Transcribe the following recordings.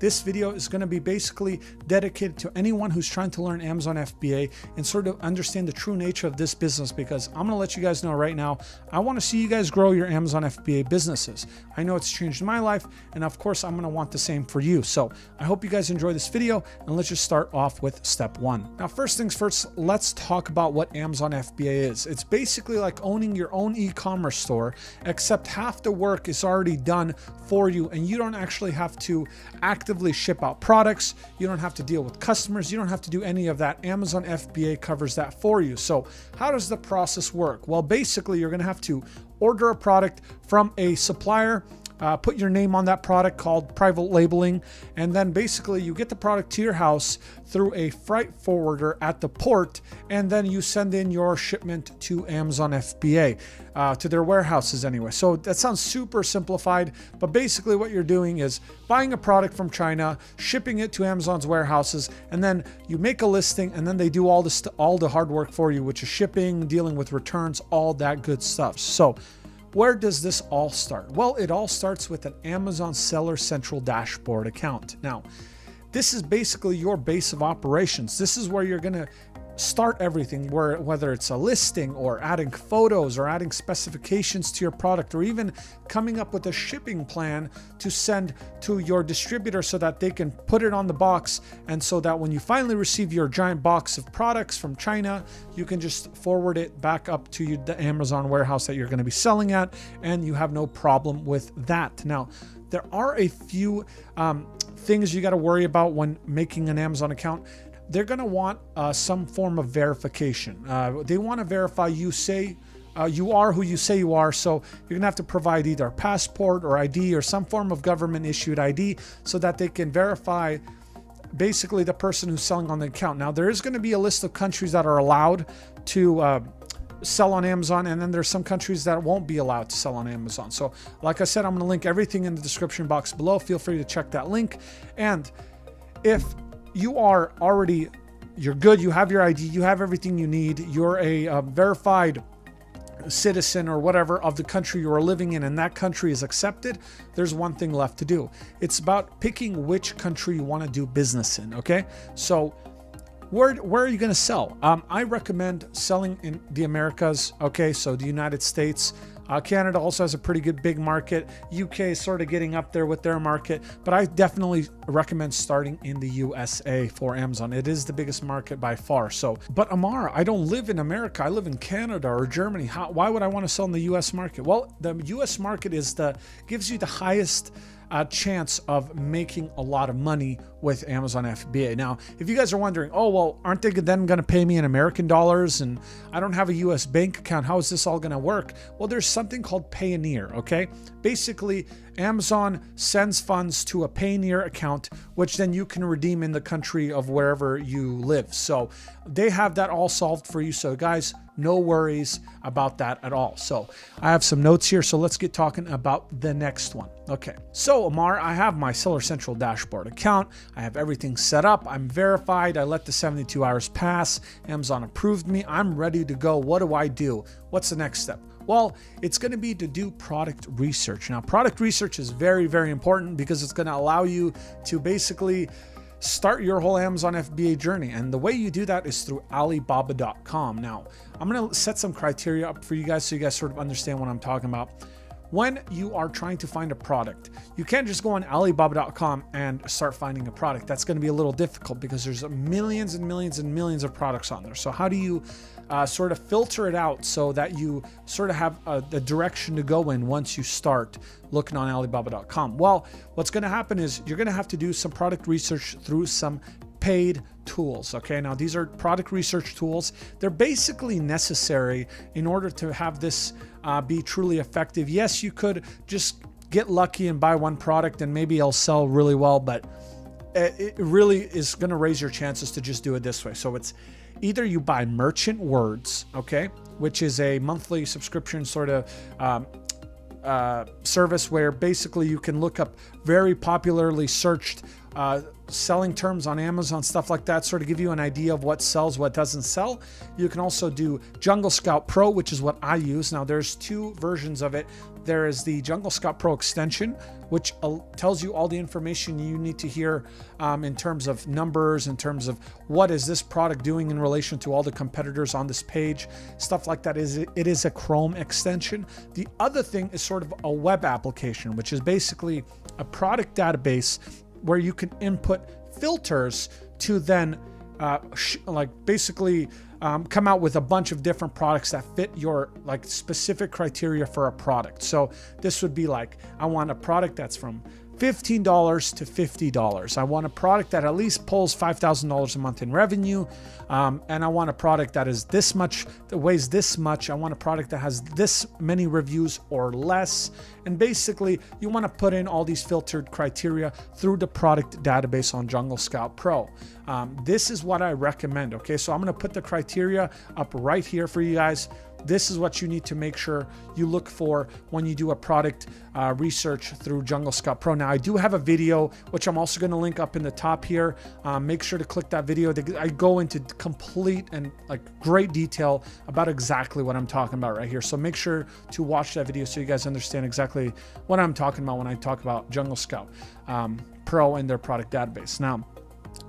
This video is going to be basically dedicated to anyone who's trying to learn Amazon FBA and sort of understand the true nature of this business, because I'm going to let you guys know right now, I want to see you guys grow your Amazon FBA businesses. I know it's changed my life, and of course I'm going to want the same for you. So I hope you guys enjoy this video, and let's just start off with step one. Now, first things first, let's talk about what Amazon FBA is. It's basically like owning your own e-commerce store, except half the work is already done for you, and you don't actually have to actively ship out products. You don't have to deal with customers. You don't have to do any of that. Amazon FBA covers that for you. So how does the process work? Well, basically you're going to have to order a product from a supplier, put your name on that product called private labeling, and then basically you get the product to your house through a freight forwarder at the port, and then you send in your shipment to Amazon FBA, to their warehouses anyway. So that sounds super simplified, but basically what you're doing is buying a product from China, shipping it to Amazon's warehouses, and then you make a listing, and then they do all the hard work for you, which is shipping, dealing with returns, all that good stuff. So where does this all start? Well, it all starts with an Amazon Seller Central dashboard account. Now, this is basically your base of operations. This is where you're going to start everything, whether it's a listing or adding photos or adding specifications to your product, or even coming up with a shipping plan to send to your distributor so that they can put it on the box, and so that when you finally receive your giant box of products from China, you can just forward it back up to the Amazon warehouse that you're going to be selling at, and you have no problem with that. Now, there are a few things you got to worry about when making an Amazon account. They're going to want some form of verification. They want to verify you are who you say you are. So you're going to have to provide either a passport or ID or some form of government issued ID so that they can verify basically the person who's selling on the account. Now, there is going to be a list of countries that are allowed to sell on Amazon, and then there's some countries that won't be allowed to sell on Amazon. So like I said, I'm going to link everything in the description box below. Feel free to check that link. And if you are already, you're good, you have your ID, you have everything you need, you're a verified citizen or whatever of the country you are living in, and that country is accepted, there's one thing left to do. It's about picking which country you want to do business in, okay? So where are you going to sell? I recommend selling in the Americas, okay? So the United States. Canada also has a pretty good big market. UK is sort of getting up there with their market, but I definitely recommend starting in the USA for Amazon. It is the biggest market by far. So, but Amar, I don't live in America. I live in Canada or Germany. Why would I want to sell in the US market? Well, the US market gives you the highest chance of making a lot of money with Amazon FBA. Now, if you guys are wondering, oh, well, aren't they then going to pay me in American dollars and I don't have a US bank account, how is this all going to work? Well, there's something called Payoneer, okay? Basically, Amazon sends funds to a Payoneer account, which then you can redeem in the country of wherever you live. So they have that all solved for you. So guys, no worries about that at all. So I have some notes here. So let's get talking about the next one. Okay. So Amar, I have my Seller Central dashboard account. I have everything set up. I'm verified. I let the 72 hours pass. Amazon approved me. I'm ready to go. What do I do? What's the next step? Well, it's going to be to do product research. Now, product research is very, very important because it's going to allow you to basically start your whole Amazon FBA journey. And the way you do that is through Alibaba.com. Now, I'm going to set some criteria up for you guys so you guys sort of understand what I'm talking about. When you are trying to find a product, you can't just go on Alibaba.com and start finding a product. That's going to be a little difficult because there's millions and millions and millions of products on there. So how do you sort of filter it out so that you sort of have the direction to go in once you start looking on Alibaba.com? Well, what's going to happen is you're going to have to do some product research through some paid tools. Okay, now these are product research tools. They're basically necessary in order to have this be truly effective. Yes, you could just get lucky and buy one product and maybe it'll sell really well, but it really is going to raise your chances to just do it this way. So it's either you buy Merchant Words, okay, which is a monthly subscription sort of service where basically you can look up very popularly searched selling terms on Amazon, stuff like that, sort of give you an idea of what sells, what doesn't sell. You can also do JungleScout Pro, which is what I use. Now there's two versions of it. There is the JungleScout Pro extension, which tells you all the information you need to hear in terms of numbers, in terms of what is this product doing in relation to all the competitors on this page, stuff like that. It is a Chrome extension. The other thing is sort of a web application, which is basically a product database where you can input filters to then come out with a bunch of different products that fit your like specific criteria for a product. So this would be like, I want a product that's from $15 to $50. I want a product that at least pulls $5,000 a month in revenue. And I want a product that is this much, that weighs this much. I want a product that has this many reviews or less. And basically you want to put in all these filtered criteria through the product database on JungleScout Pro. This is what I recommend. Okay, so I'm going to put the criteria up right here for you guys. This is what you need to make sure you look for when you do a product research through JungleScout Pro. Now, I do have a video, which I'm also going to link up in the top here. Make sure to click that video. I go into complete and like great detail about exactly what I'm talking about right here. So make sure to watch that video so you guys understand exactly what I'm talking about when I talk about JungleScout Pro and their product database. Now,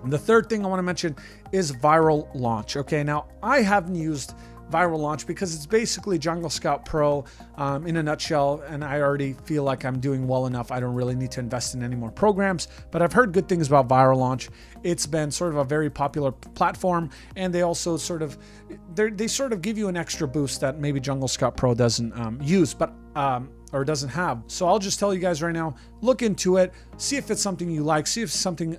the third thing I want to mention is ViralLaunch. Okay, now I haven't used ViralLaunch because it's basically JungleScout Pro in a nutshell, and I already feel like I'm doing well enough. I don't really need to invest in any more programs, but I've heard good things about ViralLaunch. It's been sort of a very popular platform, and they also sort of give you an extra boost that maybe JungleScout Pro doesn't use, but or doesn't have. So I'll just tell you guys right now, look into it, see if it's something you like, see if it's something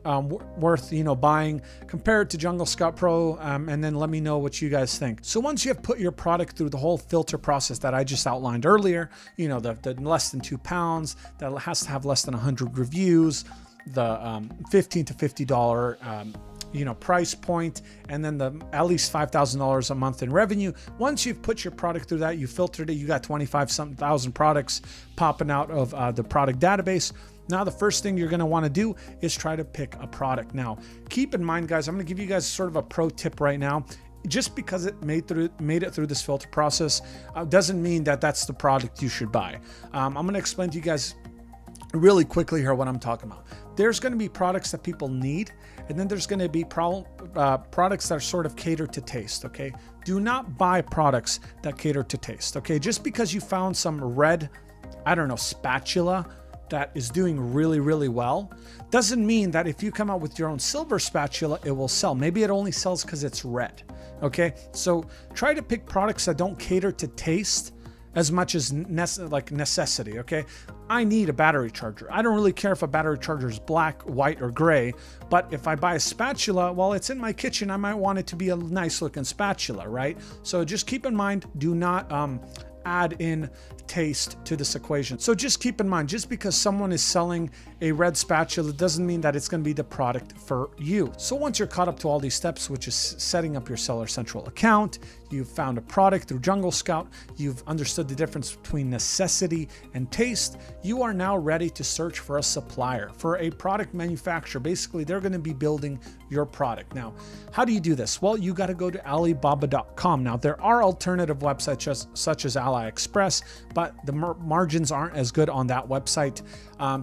worth buying, compare it to JungleScout Pro, and then let me know what you guys think. So once you have put your product through the whole filter process that I just outlined earlier, the less than 2 pounds, that has to have less than 100 reviews, the $15 to $50 price point, and then the at least $5,000 a month in revenue. Once you've put your product through that, you filtered it, you got 25-something thousand products popping out of the product database. Now, the first thing you're going to want to do is try to pick a product. Now, keep in mind, guys, I'm going to give you guys sort of a pro tip right now. Just because it made it through this filter process doesn't mean that that's the product you should buy. I'm going to explain to you guys really quickly here what I'm talking about. There's going to be products that people need, and then there's going to be products that are sort of catered to taste. Okay, do not buy products that cater to taste. Okay, just because you found some red, spatula that is doing really, really well, doesn't mean that if you come out with your own silver spatula, it will sell. Maybe it only sells because it's red. Okay, so try to pick products that don't cater to taste as much as necessity. Okay, I need a battery charger. I don't really care if a battery charger is black, white, or gray, but if I buy a spatula, well, it's in my kitchen, I might want it to be a nice looking spatula, right? So just keep in mind, do not add in taste to this equation. So just keep in mind, just because someone is selling a red spatula doesn't mean that it's going to be the product for you. So once you're caught up to all these steps, which is setting up your Seller Central account, you've found a product through JungleScout, you've understood the difference between necessity and taste, you are now ready to search for a supplier, for a product manufacturer. Basically, they're going to be building your product. Now, how do you do this? Well, you got to go to Alibaba.com. Now, there are alternative websites such as AliExpress, but the margins aren't as good on that website.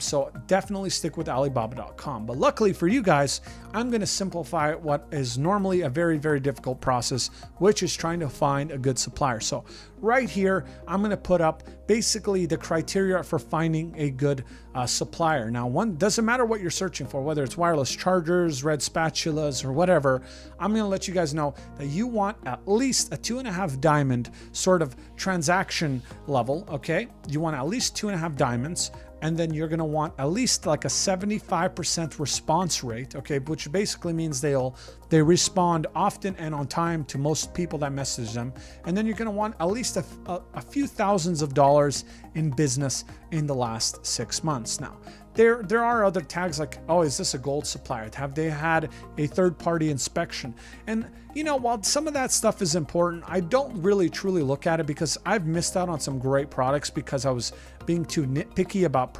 So definitely stick with Alibaba.com. But luckily for you guys, I'm going to simplify what is normally a very, very difficult process, which is trying to find a good supplier. So right here, I'm going to put up basically the criteria for finding a good supplier. Now, doesn't matter what you're searching for, whether it's wireless chargers, red spatulas, or whatever. I'm going to let you guys know that you want at least a 2.5 diamond sort of transaction level. Okay, you want at least 2.5 diamonds. And then you're going to want at least like a 75% response rate, okay, which basically means they respond often and on time to most people that message them. And then you're going to want at least a few thousands of dollars in business in the last 6 months. Now, there are other tags like, oh, is this a gold supplier? Have they had a third-party inspection? And while some of that stuff is important, I don't really truly look at it because I've missed out on some great products because I was being too nitpicky about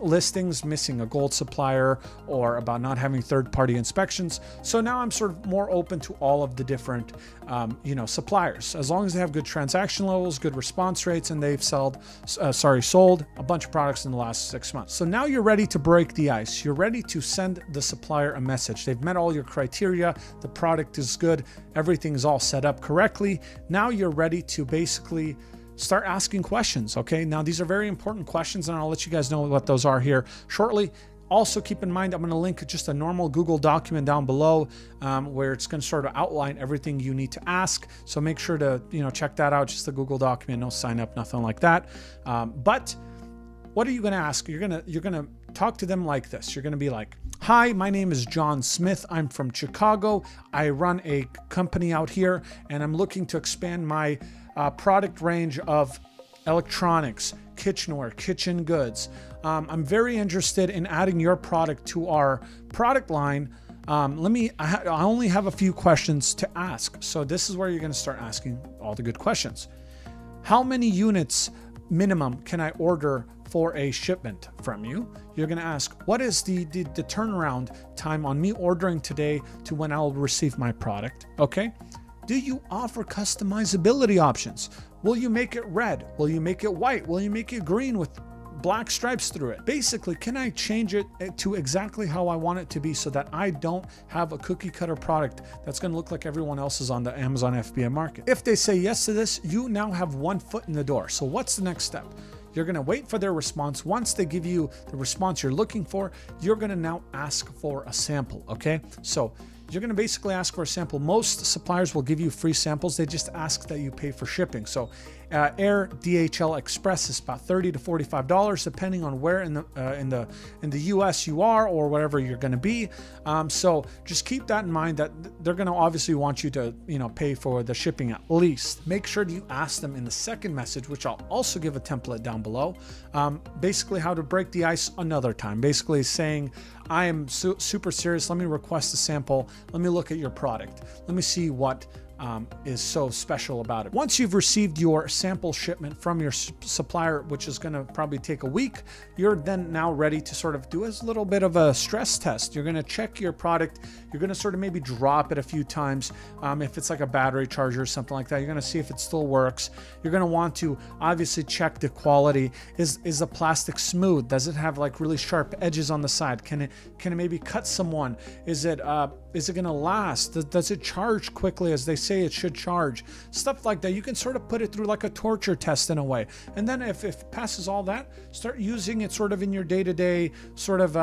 listings missing a gold supplier or about not having third-party inspections. So now I'm sort of more open to all of the different, suppliers, as long as they have good transaction levels, good response rates, and they've sold a bunch of products in the last 6 months. So now you're ready to break the ice. You're ready to send the supplier a message. They've met all your criteria. The product is good. Everything's all set up correctly. Now you're ready to basically start asking questions. Okay. Now these are very important questions, and I'll let you guys know what those are here shortly. Also keep in mind, I'm going to link just a normal Google document down below where it's going to sort of outline everything you need to ask. So make sure to, check that out. Just the Google document, no sign up, nothing like that. But what are you going to ask? You're going to talk to them like this. You're going to be like, hi, my name is John Smith. I'm from Chicago. I run a company out here, and I'm looking to expand my product range of electronics, kitchenware, kitchen goods. I'm very interested in adding your product to our product line. I only have a few questions to ask. So this is where you're going to start asking all the good questions. How many units minimum can I order for a shipment from you? You're going to ask, what is the turnaround time on me ordering today to when I'll receive my product? Okay. Do you offer customizability options? Will you make it red? Will you make it white? Will you make it green with black stripes through it? Basically, can I change it to exactly how I want it to be so that I don't have a cookie cutter product that's going to look like everyone else's on the Amazon FBA market? If they say yes to this, you now have one foot in the door. So what's the next step? You're going to wait for their response. Once they give you the response you're looking for, you're going to now ask for a sample. Okay. So you're going to basically ask for a sample. Most suppliers will give you free samples. They just ask that you pay for shipping. So Air DHL Express is about $30 to $45, depending on where in the US you are or wherever you're going to be. So just keep that in mind, that they're going to obviously want you to pay for the shipping at least. Make sure that you ask them in the second message, which I'll also give a template down below. Basically how to break the ice another time. Basically saying, I am super serious. Let me request a sample. Let me look at your product. Let me see what is so special about it. Once you've received your sample shipment from your supplier, which is going to probably take a week, you're then now ready to sort of do a little bit of a stress test. You're going to check your product. You're going to sort of maybe drop it a few times. If it's like a battery charger or something like that, you're going to see if it still works. You're going to want to obviously check the quality. Is the plastic smooth? Does it have like really sharp edges on the side? Can it maybe cut someone? Is it going to last? Does it charge quickly as they say it should charge? Stuff like that. You can sort of put it through like a torture test in a way. And then if it passes all that, start using it sort of in your day-to-day sort of,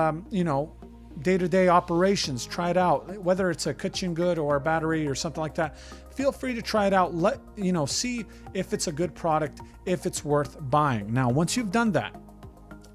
day-to-day operations. Try it out, whether it's a kitchen good or a battery or something like that. Feel free to try it out. See if it's a good product, if it's worth buying. Now, once you've done that,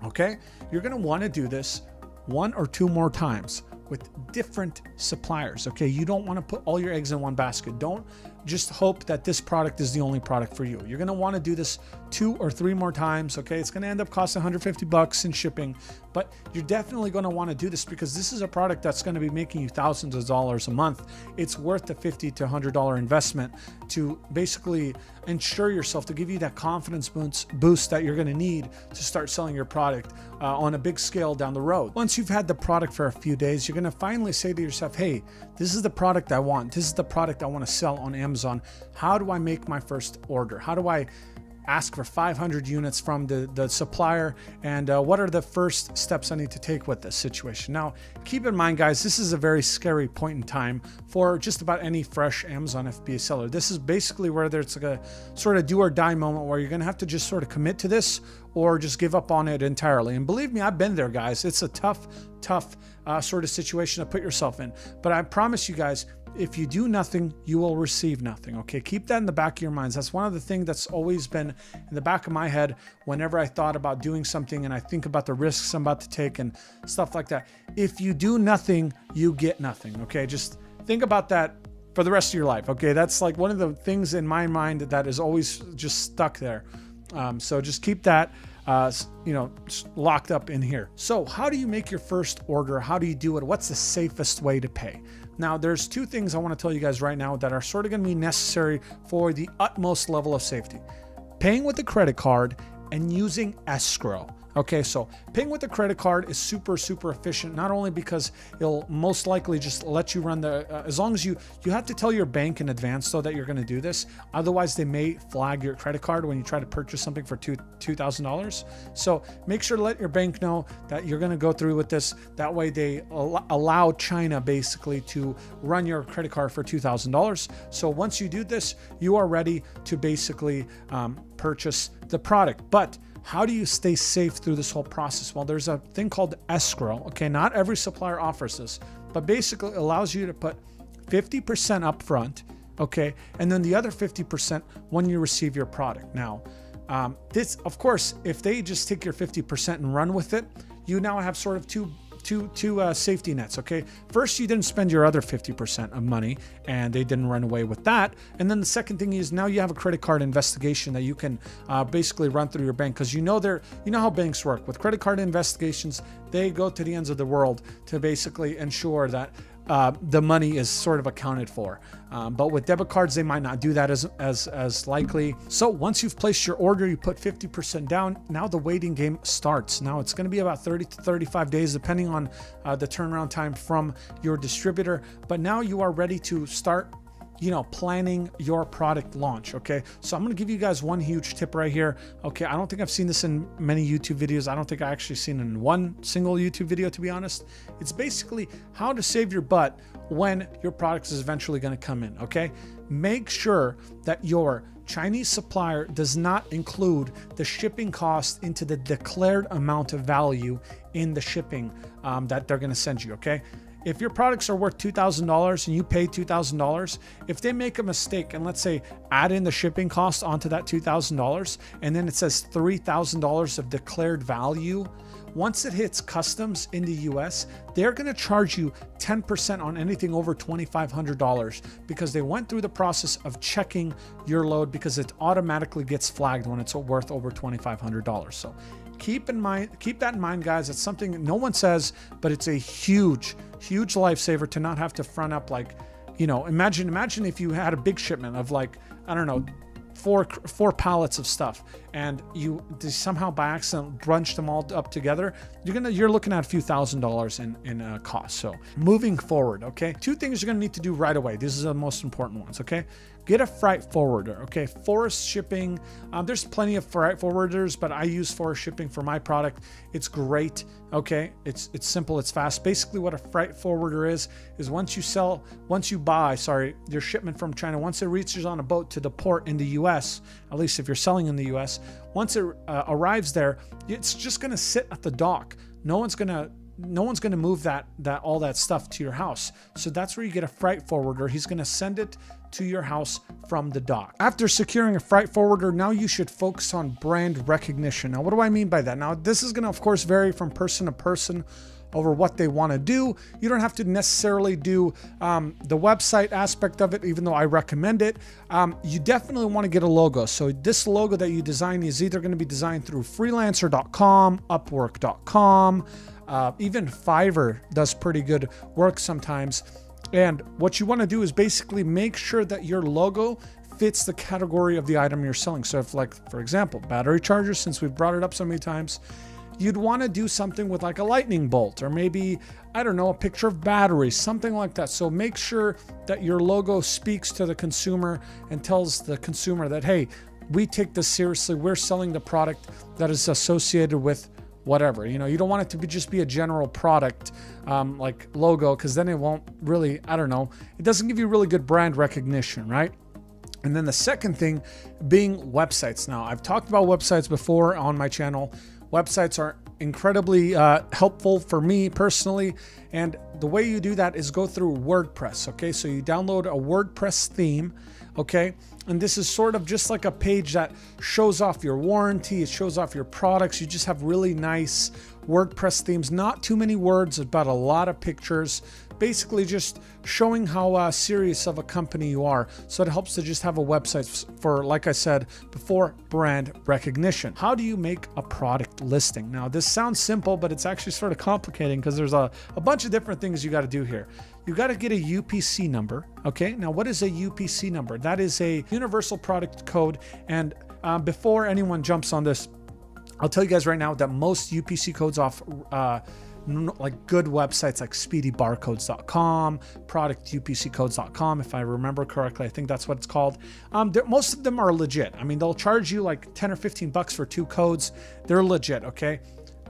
okay, you're going to want to do this 1 or 2 more times with different suppliers. Okay. You don't want to put all your eggs in one basket. Don't just hope that this product is the only product for you. You're going to want to do this 2 or 3 more times. Okay. It's going to end up costing $150 in shipping, but you're definitely going to want to do this because this is a product that's going to be making you thousands of dollars a month. It's worth the $50 to $100 investment to basically ensure yourself, to give you that confidence boost that you're going to need to start selling your product on a big scale down the road. Once you've had the product for a few days, you're going to finally say to yourself, hey, this is the product I want. This is the product I want to sell on Amazon. How do I make my first order? How do I ask for 500 units from the supplier? And what are the first steps I need to take with this situation? Now, keep in mind, guys, this is a very scary point in time for just about any fresh Amazon FBA seller. This is basically where there's like a sort of do or die moment where you're going to have to just sort of commit to this or just give up on it entirely. And believe me, I've been there, guys. It's a tough sort of situation to put yourself in. But I promise you guys, if you do nothing, you will receive nothing. Okay, keep that in the back of your minds. That's one of the things that's always been in the back of my head whenever I thought about doing something and I think about the risks I'm about to take and stuff like that. If you do nothing, you get nothing. Okay, just think about that for the rest of your life. Okay, that's like one of the things in my mind that is always just stuck there. So just keep that locked up in here. So how do you make your first order? How do you do it? What's the safest way to pay? Now, there's 2 things I want to tell you guys right now that are sort of going to be necessary for the utmost level of safety. Paying with a credit card and using escrow. Okay, so paying with a credit card is super, super efficient, not only because it'll most likely just let you run the, as long as you have to tell your bank in advance though that you're gonna do this. Otherwise they may flag your credit card when you try to purchase something for $2,000. So make sure to let your bank know that you're gonna go through with this. That way they allow China basically to run your credit card for $2,000. So once you do this, you are ready to basically purchase the product. But how do you stay safe through this whole process? Well, there's a thing called escrow. Okay, not every supplier offers this, but basically it allows you to put 50% up front, okay, and then the other 50% when you receive your product. Now, this, of course, if they just take your 50% and run with it, you now have sort of two safety nets. Okay, first, you didn't spend your other 50% of money and they didn't run away with that. And then the second thing is now you have a credit card investigation that you can basically run through your bank, because you know how banks work with credit card investigations. They go to the ends of the world to basically ensure that the money is sort of accounted for. But with debit cards, they might not do that as likely. So once you've placed your order, you put 50% down. Now the waiting game starts. Now it's going to be about 30 to 35 days, depending on the turnaround time from your distributor. But now you are ready to start, planning your product launch. Okay, so I'm going to give you guys one huge tip right here. Okay, I don't think I've seen this in many YouTube videos. I don't think I actually seen it in one single YouTube video, to be honest. It's basically how to save your butt when your product is eventually going to come in. Okay, make sure that your Chinese supplier does not include the shipping cost into the declared amount of value in the shipping that they're going to send you. Okay, if your products are worth $2,000 and you pay $2,000, if they make a mistake and let's say add in the shipping cost onto that $2,000 and then it says $3,000 of declared value, once it hits customs in the US, they're going to charge you 10% on anything over $2,500 because they went through the process of checking your load, because it automatically gets flagged when it's worth over $2,500. So keep that in mind, guys. It's something no one says, but it's a huge lifesaver to not have to front up, like, imagine if you had a big shipment of, like, I don't know, four pallets of stuff and you somehow by accident bunch them all up together, you're looking at a few $1,000s in cost. So moving forward, okay, two things you're going to need to do right away. These are the most important ones. Okay, get a freight forwarder. Okay, forest shipping. There's plenty of freight forwarders, but I use forest shipping for my product. It's great. Okay, it's simple, it's fast. Basically, what a freight forwarder is once you buy your shipment from China, once it reaches on a boat to the port in the US, at least if you're selling in the US, once it arrives there, it's just going to sit at the dock. No one's going to move all that stuff to your house. So that's where you get a freight forwarder. He's going to send it to your house from the dock. After securing a freight forwarder, now you should focus on brand recognition. Now, what do I mean by that? Now, this is going to, of course, vary from person to person over what they want to do. You don't have to necessarily do the website aspect of it, even though I recommend it. You definitely want to get a logo. So this logo that you design is either going to be designed through freelancer.com, upwork.com, even Fiverr does pretty good work sometimes. And what you want to do is basically make sure that your logo fits the category of the item you're selling. So if, like, for example, battery chargers, since we've brought it up so many times, you'd want to do something with like a lightning bolt, or maybe, I don't know, a picture of batteries, something like that. So make sure that your logo speaks to the consumer and tells the consumer that, hey, we take this seriously. We're selling the product that is associated with whatever. You don't want it to just be a general product like logo, because then it won't really, I don't know, it doesn't give you really good brand recognition, right? And then the second thing being websites. Now, I've talked about websites before on my channel. Websites are incredibly helpful for me personally. And the way you do that is go through WordPress. Okay, so you download a WordPress theme. Okay, and this is sort of just like a page that shows off your warranty. It shows off your products. You just have really nice WordPress themes, not too many words, but a lot of pictures, basically just showing how serious of a company you are. So it helps to just have a website for, like I said before, brand recognition. How do you make a product listing? Now, this sounds simple, but it's actually sort of complicating because there's a bunch of different things you got to do here. You got to get a UPC number. Okay, now what is a UPC number? That is a universal product code. And before anyone jumps on this, I'll tell you guys right now that most UPC codes off like good websites like speedybarcodes.com, productupccodes.com, if I remember correctly. I think that's what it's called. Most of them are legit. I mean, they'll charge you like 10 or 15 bucks for 2 codes. They're legit, okay?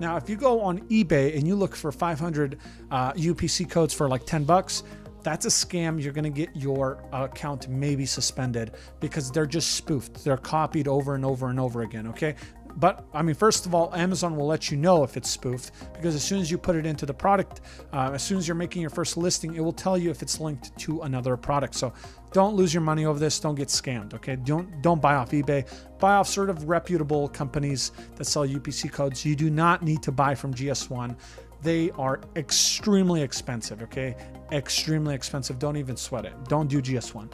Now, if you go on eBay and you look for 500 UPC codes for like 10 bucks, that's a scam. You're going to get your account maybe suspended because they're just spoofed. They're copied over and over and over again, okay? But I mean, first of all, Amazon will let you know if it's spoofed, because as soon as you put it into the product, as soon as you're making your first listing, it will tell you if it's linked to another product. So don't lose your money over this. Don't get scammed. Okay. Don't buy off eBay. Buy off sort of reputable companies that sell UPC codes. You do not need to buy from GS1. They are extremely expensive. Okay. Extremely expensive. Don't even sweat it. Don't do GS1.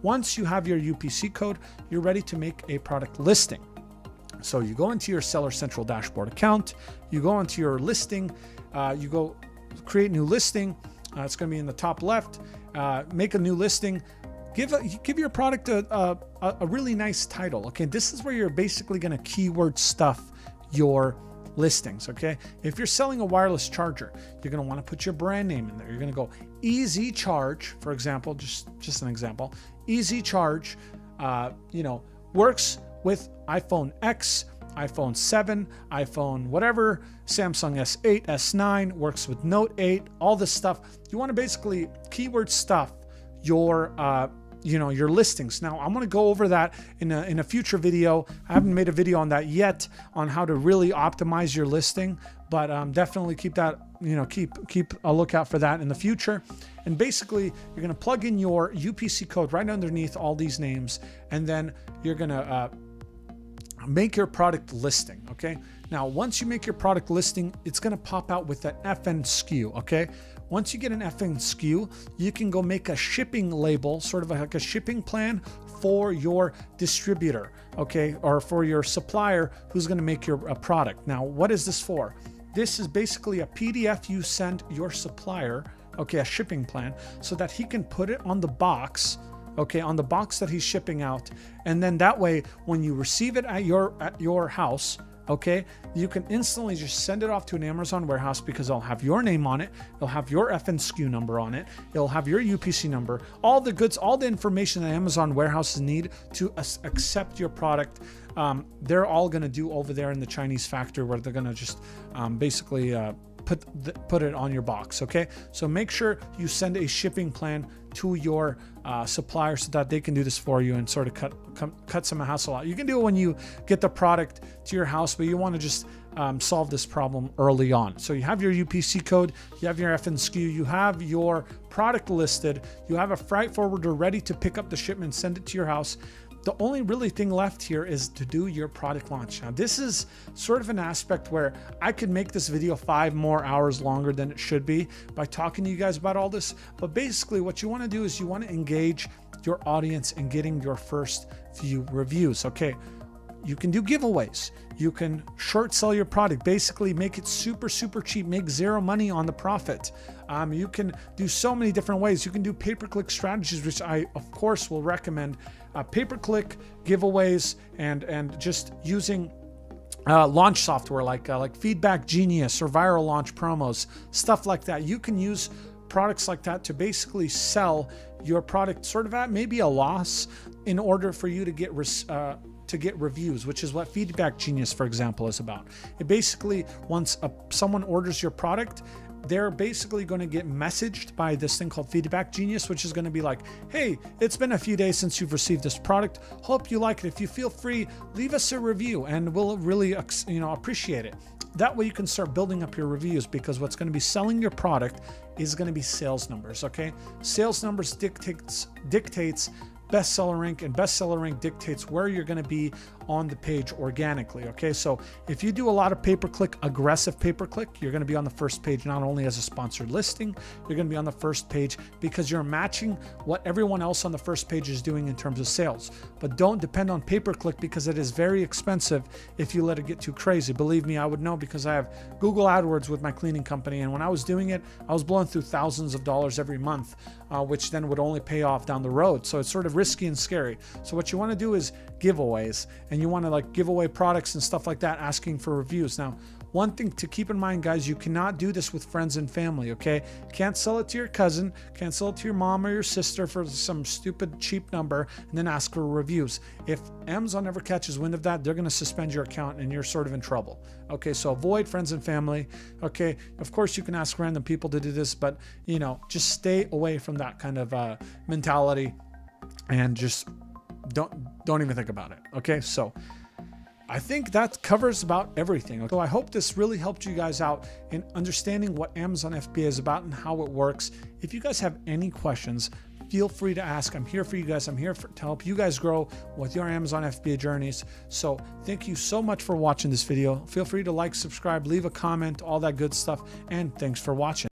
Once you have your UPC code, you're ready to make a product listing. So you go into your Seller Central dashboard account, you go into your listing, you go create new listing. It's going to be in the top left. Make a new listing. Give your product a really nice title. Okay, this is where you're basically going to keyword stuff your listings. Okay, if you're selling a wireless charger, you're going to want to put your brand name in there. You're going to go Easy Charge, for example, just an example. Easy Charge, works with iPhone X, iPhone 7, iPhone whatever, Samsung S8, S9, works with Note 8, all this stuff. You want to basically keyword stuff your your listings. Now I'm going to go over that in a future video. I haven't made a video on that yet, on how to really optimize your listing, but definitely keep that, keep a lookout for that in the future. And basically you're going to plug in your UPC code right underneath all these names, and then you're going to make your product listing. Okay, now once you make your product listing, it's going to pop out with an FN SKU. Okay, once you get an FN SKU, you can go make a shipping label, sort of like a shipping plan for your distributor, okay, or for your supplier who's going to make your product. Now, what is this for? This is basically a PDF you send your supplier, okay, a shipping plan, so that he can put it on the box, okay, on the box that he's shipping out. And then that way, when you receive it at your house, okay, you can instantly just send it off to an Amazon warehouse, because it'll have your name on it, it'll have your FN SKU number on it, it'll have your UPC number, all the goods, all the information that Amazon warehouses need to accept your product. They're all going to do over there in the Chinese factory, where they're going to just basically put it on your box. Okay, so make sure you send a shipping plan to your supplier so that they can do this for you and sort of cut some hassle out. You can do it when you get the product to your house, but you want to just solve this problem early on. So you have your UPC code, you have your FN SKU, you have your product listed, you have a freight forwarder ready to pick up the shipment, send it to your house. The only really thing left here is to do your product launch. Now, this is sort of an aspect where I could make this video 5 more hours longer than it should be by talking to you guys about all this. But basically what you want to do is you want to engage your audience in getting your first few reviews. Okay, you can do giveaways. You can short sell your product, basically make it super, super cheap, make zero money on the profit. You can do so many different ways. You can do pay-per-click strategies, which I, of course, will recommend. Pay-per-click giveaways and just using launch software like Feedback Genius or ViralLaunch promos, stuff like that. You can use products like that to basically sell your product sort of at maybe a loss in order for you to get reviews, which is what Feedback Genius, for example, is about. It basically, once someone orders your product, they're basically going to get messaged by this thing called Feedback Genius, which is going to be like, hey, it's been a few days since you've received this product. Hope you like it. If you feel free, leave us a review and we'll really appreciate it. That way you can start building up your reviews, because what's going to be selling your product is going to be sales numbers. Okay, sales numbers dictates bestseller rank, and bestseller rank dictates where you're going to be on the page organically. Okay, so if you do a lot of pay-per-click, aggressive pay-per-click, you're going to be on the first page not only as a sponsored listing, you're going to be on the first page because you're matching what everyone else on the first page is doing in terms of sales. But don't depend on pay-per-click, because it is very expensive if you let it get too crazy. Believe me, I would know, because I have Google AdWords with my cleaning company, and when I was doing it, I was blowing through thousands of dollars every month, which then would only pay off down the road. So it's sort of risky and scary. So what you want to do is giveaways, and you want to like give away products and stuff like that, asking for reviews. Now, one thing to keep in mind, guys, you cannot do this with friends and family, okay? Can't sell it to your cousin, can't sell it to your mom or your sister for some stupid cheap number and then ask for reviews. If Amazon ever catches wind of that, they're gonna suspend your account and you're sort of in trouble. Okay, so avoid friends and family. Okay, of course you can ask random people to do this, but you know, just stay away from that kind of mentality and just don't even think about it. Okay, so I think that covers about everything. So I hope this really helped you guys out in understanding what Amazon FBA is about and how it works. If you guys have any questions, feel free to ask. I'm here for you guys. I'm here to help you guys grow with your Amazon FBA journeys. So thank you so much for watching this video. Feel free to like, subscribe, leave a comment, all that good stuff. And thanks for watching.